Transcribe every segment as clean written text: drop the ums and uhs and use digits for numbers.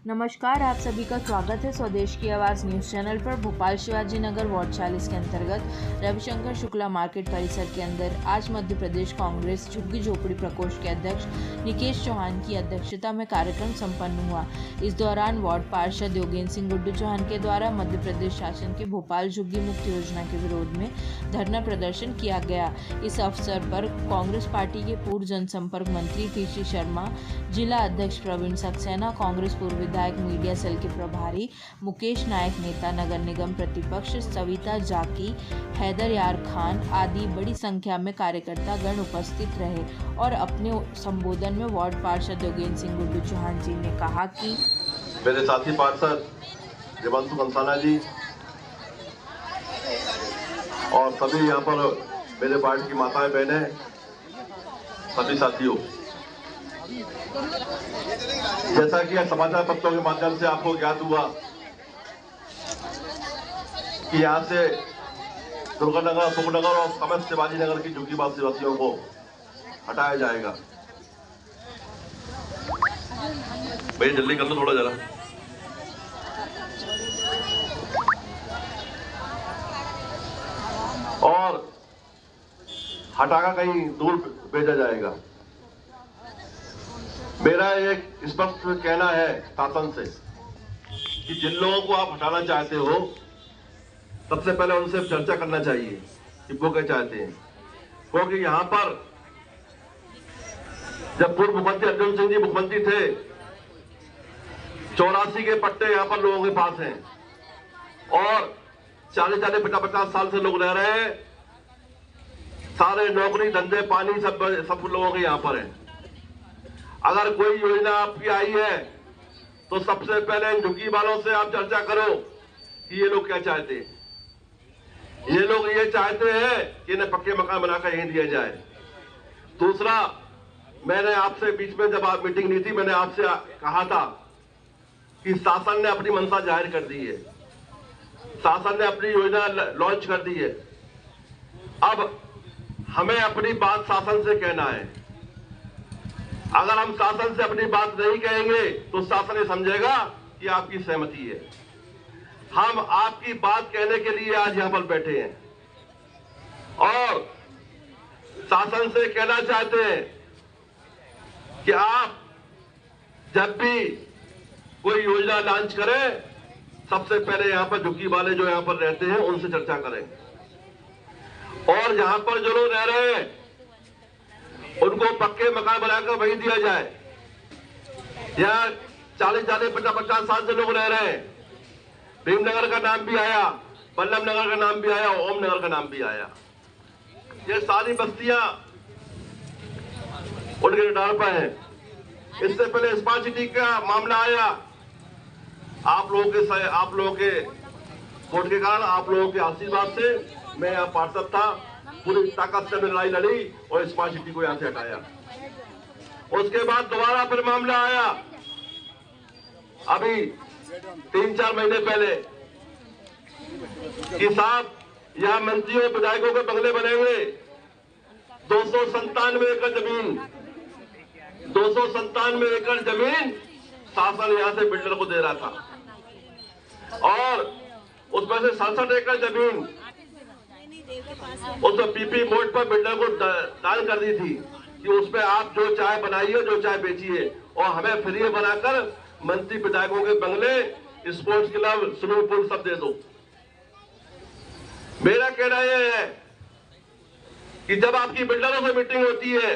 नमस्कार, आप सभी का स्वागत है स्वदेश की आवाज़ न्यूज़ चैनल पर। भोपाल शिवाजी नगर वार्ड 40 के अंतर्गत रविशंकर शुक्ला मार्केट परिसर के अंदर आज मध्य प्रदेश कांग्रेस झुग्गी झोपड़ी प्रकोष्ठ के अध्यक्ष निकेश चौहान की अध्यक्षता में कार्यक्रम संपन्न हुआ। इस दौरान वार्ड पार्षद योगेंद्र सिंह गुड्डू चौहान के द्वारा मध्य प्रदेश शासन के भोपाल झुग्गी मुक्त योजना के विरोध में धरना प्रदर्शन किया गया। इस अवसर पर कांग्रेस पार्टी के पूर्व जनसंपर्क मंत्री पीसी शर्मा, जिला अध्यक्ष प्रवीण सक्सेना, कांग्रेस पूर्व विधायक मीडिया सेल के प्रभारी मुकेश नायक, नेता नगर निगम प्रतिपक्ष सविता जाकी, हैदर यार खान आदि बड़ी संख्या में कार्यकर्ता गण उपस्थित रहे और अपने संबोधन में वार्ड पार्षद योगेंद्र सिंह गुड्डू चौहान जी ने कहा कि मेरे साथी पार्षद देवांशु कंसाना जी और सभी यहाँ पर मेरे पार्टी की माताएं बहनें, सभी साथियों, जैसा कि समाचार पत्रों के माध्यम से आपको ज्ञात हुआ कि यहाँ से दुर्गानगर, सुखनगर और समस्त शिवाजी नगर की झुग्गीबाज निवासियों को हटाया जाएगा। भाई जल्दी कर लो थोड़ा जरा। और हटाकर कहीं दूर भेजा जाएगा। मेरा एक स्पष्ट कहना है शासन से कि जिन लोगों को आप हटाना चाहते हो, सबसे पहले उनसे चर्चा करना चाहिए कि वो क्या चाहते हैं, क्योंकि यहाँ पर जब पूर्व मुख्यमंत्री अर्जुन सिंह जी मुख्यमंत्री थे, 84 के पट्टे यहाँ पर लोगों के पास हैं और 40-50 साल से लोग रह रहे हैं। सारे नौकरी, धंधे, पानी सब लोगों के यहाँ पर है। अगर कोई योजना आपकी आई है तो सबसे पहले इन झुग्गी वालों से आप चर्चा करो कि ये लोग क्या चाहते हैं। ये लोग ये चाहते हैं कि इन्हें पक्के मकान बनाकर यहीं दिया जाए। दूसरा, मैंने आपसे बीच में जब आप मीटिंग ली थी, मैंने आपसे कहा था कि शासन ने अपनी मंशा जाहिर कर दी है, शासन ने अपनी योजना लॉन्च कर दी है। अब हमें अपनी बात शासन से कहना है। अगर हम शासन से अपनी बात नहीं कहेंगे तो शासन ये समझेगा कि आपकी सहमति है। हम आपकी बात कहने के लिए आज यहां पर बैठे हैं और शासन से कहना चाहते हैं कि आप जब भी कोई योजना लॉन्च करें, सबसे पहले यहां पर झुग्गी वाले जो यहां पर रहते हैं उनसे चर्चा करें और यहां पर जो लोग रह रहे हैं उनको पक्के मकान बनाकर वही दिया जाए। यहाँ 40-50 साल से लोग रह रहे हैं। भीमनगर का नाम भी आया, बल्लभ नगर का नाम भी आया, ओम नगर का नाम भी आया। ये सारी बस्तियां उनके रडार पर है। इससे पहले स्मार्ट सिटी का मामला आया। आप लोगों के वोट के कारण, आप लोगों के आशीर्वाद से मैं यहाँ पार्षद था, पूरी ताकत से लड़ाई लड़ी और स्मार्ट सिटी को यहां से हटाया। उसके बाद दोबारा फिर मामला आया, अभी 3-4 महीने पहले, कि साहब यहां मंत्रियों विधायकों के बंगले बनेंगे। 297 एकड़ जमीन, 297 एकड़ जमीन शासन यहां से बिल्डर को दे रहा था और उसमें से 67 एकड़ जमीन उसमें पीपी मोड पर बिल्डर को दान कर दी थी कि उसमें आप जो चाहे बनाइए, जो चाहे बेचिए और हमें फ्री बनाकर मंत्री विधायकों के बंगले, स्पोर्ट्स क्लब, स्विमिंग पूल सब दे दो। मेरा कहना यह है कि जब आपकी बिल्डरों से मीटिंग होती है,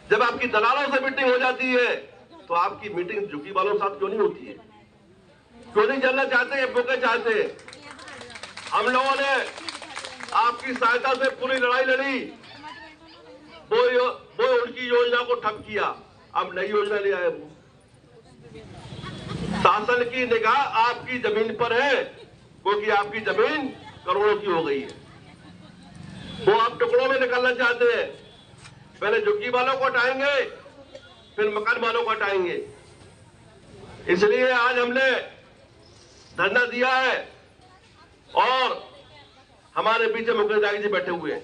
जब आपकी दलालों से मीटिंग हो जाती है, तो आपकी मीटिंग झुग्गी वालों के साथ क्यों नहीं होती है? क्यों नहीं जानना चाहते हैं, मौके चाहते हैं? हम लोगों ने आपकी सहायता से पूरी लड़ाई लड़ी, वो उनकी योजना को ठप किया, अब नई योजना ले आए। वो शासन की निगाह आपकी जमीन पर है, क्योंकि आपकी जमीन करोड़ों की हो गई है। वो आप टुकड़ों में निकालना चाहते हैं। पहले झुग्गी वालों को हटाएंगे, फिर मकान वालों को हटाएंगे। इसलिए आज हमने धरना दिया है और हमारे पीछे मुकेश नायक जी बैठे हुए हैं।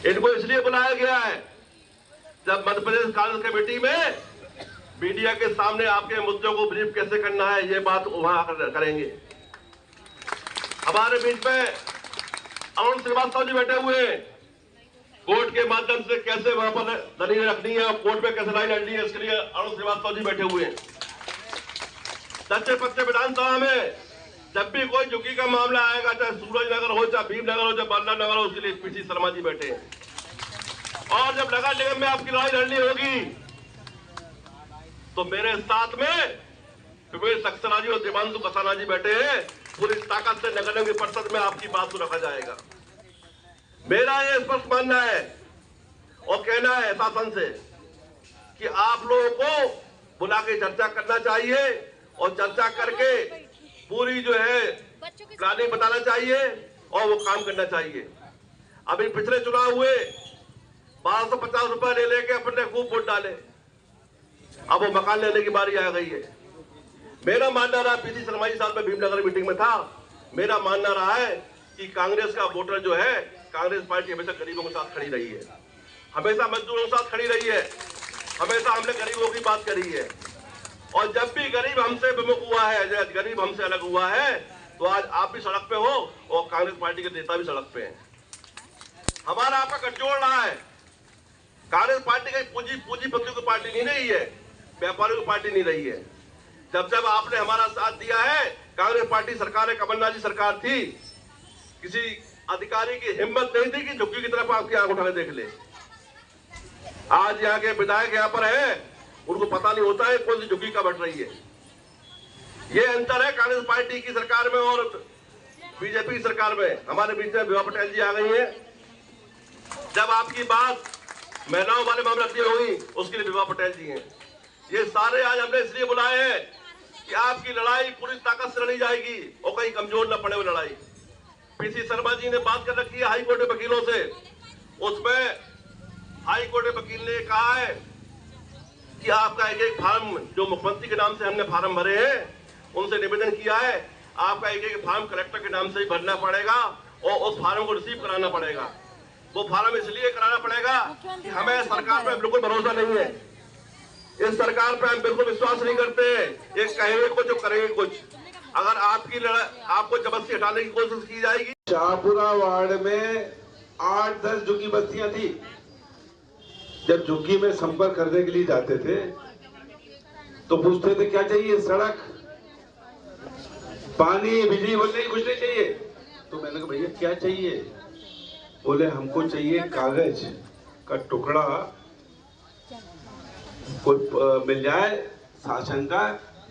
इनको इसलिए बुलाया गया है, जब मध्य प्रदेश कांग्रेस कमेटी में मीडिया के सामने आपके मुद्दों को ब्रीफ कैसे करना है, ये बात वहां करेंगे। हमारे बीच में अरुण श्रीवास्तव जी बैठे हुए हैं, कोर्ट के माध्यम से कैसे वहां पर दलील रखनी है और कोर्ट में कैसे लड़ाई लड़नी है, इसके लिए अरुण श्रीवास्तव जी बैठे हुए हैं। सच्चे पच्चे विधानसभा में जब भी कोई झुग्गी का मामला आएगा, चाहे सूरजनगर हो, चाहे भीमनगर हो, चाहे बांदा नगर हो, उसके लिए पीसी शर्मा जी बैठे हैं। और जब नगर निगम में आपकी लड़ाई लड़नी होगी तो मेरे साथ में विवेक सक्सेना जी और देवांशु कसाना जी बैठे हैं। पूरी ताकत से नगर निगम परिषद में आपकी बात को रखा जाएगा। मेरा ये स्पष्ट मानना है और कहना है शासन से कि आप लोगों को बुला के चर्चा करना चाहिए और चर्चा करके पूरी जो है प्लानिंग बताना चाहिए और वो काम करना चाहिए। अभी पिछले चुनाव हुए, 1250 रुपए ले लेके अपने खूब वोट डाले, अब वो मकान लेने की बारी आ गई है। मेरा मानना रहा, पीसी शर्मा जी साहब में भीमनगर मीटिंग में था, मेरा मानना रहा है कि कांग्रेस का वोटर जो है, कांग्रेस पार्टी हमेशा गरीबों के साथ खड़ी रही है, हमेशा मजदूरों के साथ खड़ी रही है, हमेशा हमने गरीबों की बात करी है। और जब भी गरीब हमसे विमुख हुआ है, गरीब हमसे अलग हुआ है, तो आज आप भी सड़क पे हो और कांग्रेस पार्टी के नेता भी सड़क पे हैं। हमारा आपका गठजोड़ रहा है। कांग्रेस पार्टी का पूंजीपतियों की पार्टी नहीं रही है, व्यापारियों की पार्टी नहीं रही है। जब जब आपने हमारा साथ दिया है, कांग्रेस पार्टी सरकार, कमलनाथ जी सरकार थी, किसी अधिकारी की हिम्मत नहीं थी कि झुग्गी की तरफ आपकी आंख उठा के देख ले। आज यहाँ के विधायक यहाँ पर है, उनको पता नहीं होता है कौन सी झुग्गी का बट रही है। ये अंतर है कांग्रेस पार्टी की सरकार में और बीजेपी की सरकार में। हमारे बीच में विभा पटेल जी आ गई हैं। जब आपकी बात महिलाओं वाले मामले की होगी, उसके लिए विभा पटेल जी हैं। ये सारे आज हमने इसलिए बुलाए हैं कि आपकी लड़ाई पूरी ताकत से लड़ी जाएगी और कहीं कमजोर न पड़े वो लड़ाई। पीसी शर्मा जी ने बात कर रखी है हाई कोर्ट के वकीलों से, उसमें हाई कोर्ट के वकील ने कहा है कि आपका एक फार्म जो मुख्यमंत्री के नाम से हमने फार्म भरे हैं, उनसे निवेदन किया है, आपका एक फार्म कलेक्टर के नाम से ही भरना पड़ेगा और उस फार्म को रिसीव कराना पड़ेगा। वो फार्म इसलिए कराना पड़ेगा कि हमें सरकार पर बिल्कुल भरोसा नहीं है, इस सरकार पर हम बिल्कुल विश्वास नहीं करते हैं। ये कहेंगे कुछ और करेंगे कुछ। अगर आपकी आपको जबरदस्ती हटाने की कोशिश की जाएगी। शाहपुरा वार्ड में 8-10 झुग्गी बस्तियां थी। जब झुग्गी में संपर्क करने के लिए जाते थे तो पूछते थे क्या चाहिए, सड़क, पानी, बिजली, बोलने कुछ नहीं चाहिए। तो मैंने कहा भैया क्या चाहिए? बोले हमको चाहिए कागज का टुकड़ा कोई मिल जाए शासन का,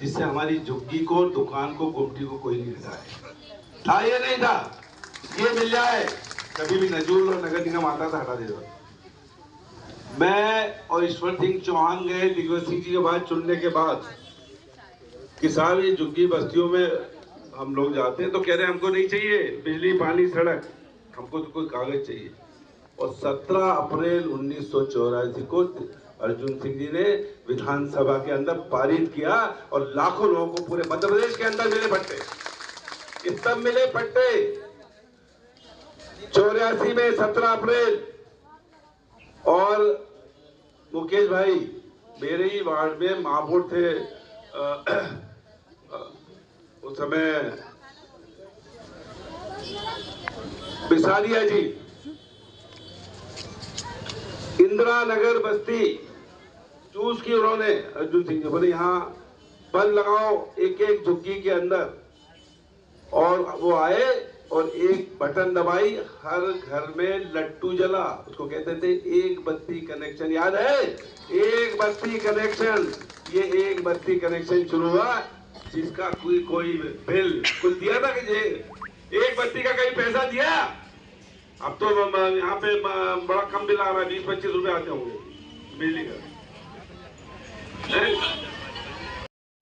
जिससे हमारी झुग्गी को, दुकान को, गुमटी को कोई नहीं हटाए। था ये नहीं था, ये मिल जाए। कभी भी नजूल और नगर निगम आता था हटा दे दो। मैं और ईश्वर सिंह चौहान गए दिग्विजय सिंह जी के बाद चुनने के बाद कि साहब ये झुग्गी बस्तियों में हम लोग जाते हैं तो कह रहे हैं हमको नहीं चाहिए बिजली, पानी, सड़क, हमको तो कोई कागज चाहिए। और 17 अप्रैल 1984 को अर्जुन सिंह जी ने विधानसभा के अंदर पारित किया और लाखों लोगों को पूरे मध्य प्रदेश के अंदर मिले पट्टे। ये सब मिले पट्टे 84 में 17 अप्रैल। और मुकेश भाई मेरे ही वार्ड में महापौर थे उस समय, बिसारिया जी, इंदिरा नगर बस्ती चूज की उन्होंने। अर्जुन सिंह जी बोले यहाँ बल लगाओ एक एक झुग्गी के अंदर, और वो आए और एक बटन दबाई, हर घर में लट्टू जला। उसको कहते थे एक बत्ती कनेक्शन, याद है? एक बत्ती कनेक्शन। ये एक बत्ती कनेक्शन शुरू हुआ, जिसका कोई बिल कुछ दिया था कि एक बत्ती का कहीं पैसा दिया? अब तो यहाँ पे बड़ा कम बिल आ रहा है, 20-25 रुपए आते होंगे बिजली का।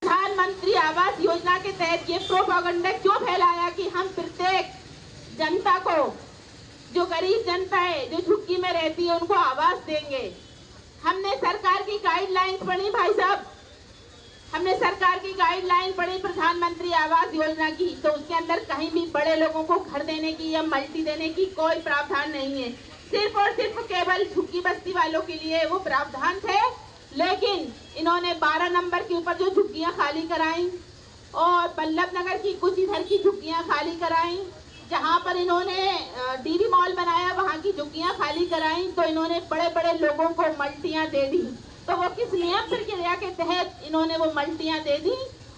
प्रधानमंत्री आवास योजना के तहत ये प्रोपेगेंडा क्यों फैलाया कि हम प्रत्येक जनता को, जो गरीब जनता है, जो झुग्गी में रहती है, उनको आवास देंगे। हमने सरकार की गाइडलाइंस पढ़ी भाई साहब, हमने सरकार की गाइडलाइन पढ़ी प्रधानमंत्री आवास योजना की, तो उसके अंदर कहीं भी बड़े लोगों को घर देने की या मल्टी देने की कोई प्रावधान नहीं है। सिर्फ और सिर्फ केवल झुग्गी बस्ती वालों के लिए वो प्रावधान थे। लेकिन इन्होंने 12 नंबर के ऊपर जो झुग्गियां खाली कराई और बल्लभ नगर की कुछ इधर की झुग्गियां खाली कराई, जहां पर इन्होंने डीवी मॉल बनाया वहां की झुग्गियां खाली कराई, तो इन्होंने बड़े बड़े लोगों को मल्टियां दे दी। तो वो किस नियम प्रक्रिया के तहत इन्होंने वो मल्टियां दे दी?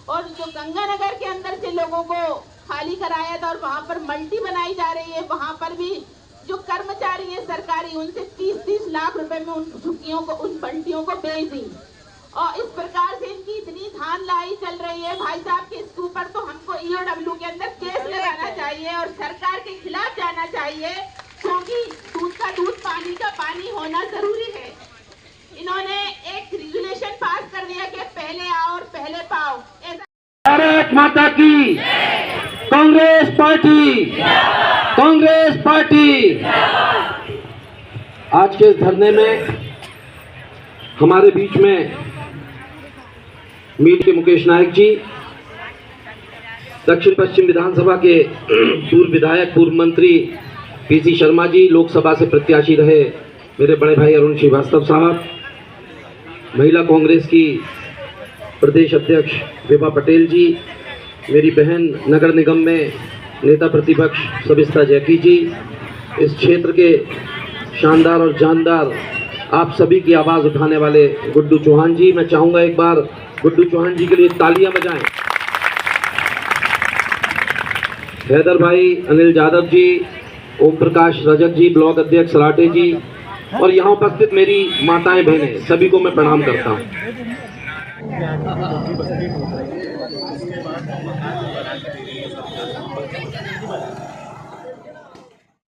और जो गंगानगर के अंदर से लोगों को खाली कराया था और वहां पर मल्टी बनाई जा रही है, वहां पर भी जो कर्मचारी हैं सरकारी, उनसे 30-30 लाख रुपए में उन झुग्गियों को, उन मल्टियों को बेच दी। और इस प्रकार से इनकी इतनी धान लाई चल रही है भाई साहब कि इसके ऊपर तो हमको ईओडब्ल्यू के अंदर केस लगाना चाहिए और सरकार के खिलाफ जाना चाहिए, क्योंकि दूध का दूध पानी का पानी होना जरूरी है। इन्होंने एक रेगुलेशन पास कर दिया कि पहले आओ और पहले पाओ। भारत माता की, कांग्रेस पार्टी, कांग्रेस पार्टी। आज के इस धरने में हमारे बीच में मीट के मुकेश नायक जी, दक्षिण पश्चिम विधानसभा के पूर्व विधायक, पूर्व मंत्री पीसी शर्मा जी, लोकसभा से प्रत्याशी रहे मेरे बड़े भाई अरुण श्रीवास्तव साहब, महिला कांग्रेस की प्रदेश अध्यक्ष विभा पटेल जी, मेरी बहन नगर निगम में नेता प्रतिपक्ष सबिस्ता जैकी जी, इस क्षेत्र के शानदार और जानदार आप सभी की आवाज़ उठाने वाले गुड्डू चौहान जी। मैं चाहूँगा एक बार गुड्डू चौहान जी के लिए तालियां बजाएं। हैदर भाई, अनिल यादव जी, ओम प्रकाश रजक जी, ब्लॉक अध्यक्ष सराटे जी, और यहाँ उपस्थित मेरी माताएं बहनें, सभी को मैं प्रणाम करता हूँ।